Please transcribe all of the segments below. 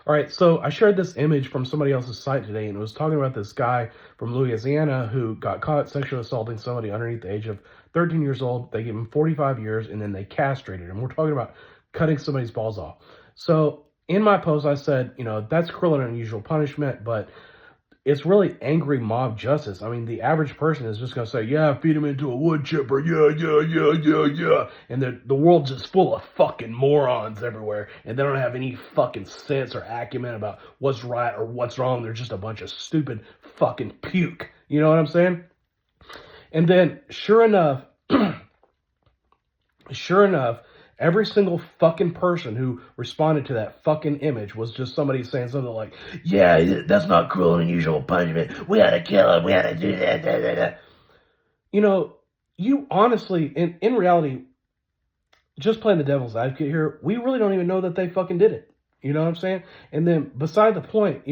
All right, so I shared this image from somebody else's site today, and it was talking about this guy from Louisiana who got caught sexually assaulting somebody underneath the age of 13 years old. They gave him 45 years, and then they castrated him. We're talking about cutting somebody's balls off. So in my post, I said, that's cruel and unusual punishment, but it's really angry mob justice. I mean, the average person is just going to say, yeah, feed him into a wood chipper. Yeah, yeah, yeah, yeah, yeah. And the world's just full of fucking morons everywhere. And they don't have any fucking sense or acumen about what's right or what's wrong. They're just a bunch of stupid fucking puke. You know what I'm saying? And then, sure enough, every single fucking person who responded to that fucking image was just somebody saying something like, yeah, that's not cruel and unusual punishment. We had to kill him. We had to do that. Da, da, da. You honestly, in reality, just playing the devil's advocate here, we really don't even know that they fucking did it. You know what I'm saying? And then beside the point,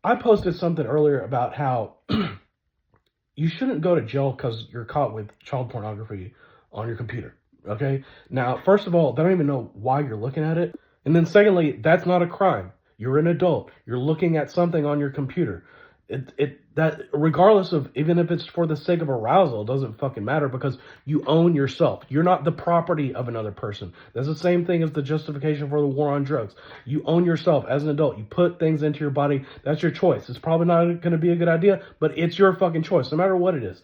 I posted something earlier about how you shouldn't go to jail because you're caught with child pornography on your computer. Okay? Now, first of all, they don't even know why you're looking at it. And then secondly, that's not a crime. You're an adult. You're looking at something on your computer. That regardless of, even if it's for the sake of arousal, it doesn't fucking matter because you own yourself. You're not the property of another person. That's the same thing as the justification for the war on drugs. You own yourself as an adult. You put things into your body. That's your choice. It's probably not going to be a good idea, but it's your fucking choice, no matter what it is.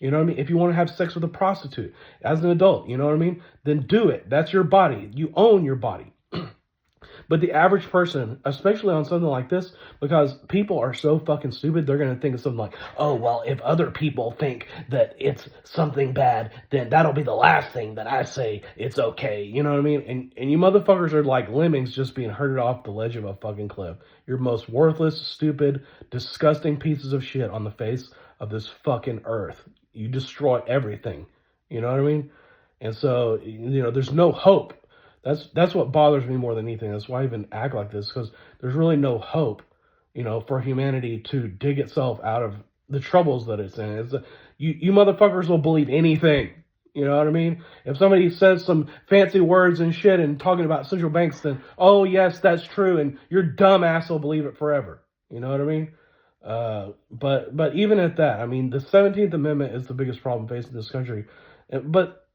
You know what I mean? If you want to have sex with a prostitute as an adult, you know what I mean? Then do it. That's your body. You own your body. But the average person, especially on something like this, because people are so fucking stupid, they're going to think of something like, oh, well, if other people think that it's something bad, then that'll be the last thing that I say it's okay. You know what I mean? And you motherfuckers are like lemmings just being herded off the ledge of a fucking cliff. You're most worthless, stupid, disgusting pieces of shit on the face of this fucking earth. You destroy everything. You know what I mean? And so, there's no hope. That's what bothers me more than anything. That's why I even act like this, because there's really no hope, for humanity to dig itself out of the troubles that it's in. You motherfuckers will believe anything. You know what I mean? If somebody says some fancy words and shit and talking about central banks, then, oh, yes, that's true, and your dumb ass will believe it forever. You know what I mean? But even at that, I mean, the 17th Amendment is the biggest problem facing this country. But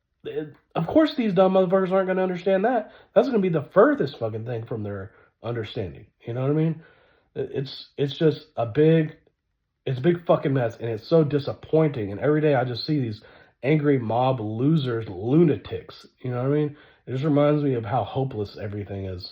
of course these dumb motherfuckers aren't going to understand that. That's going to be the furthest fucking thing from their understanding. You know what I mean? It's just a big fucking mess, and it's so disappointing. And every day I just see these angry mob losers, lunatics. You know what I mean? It just reminds me of how hopeless everything is.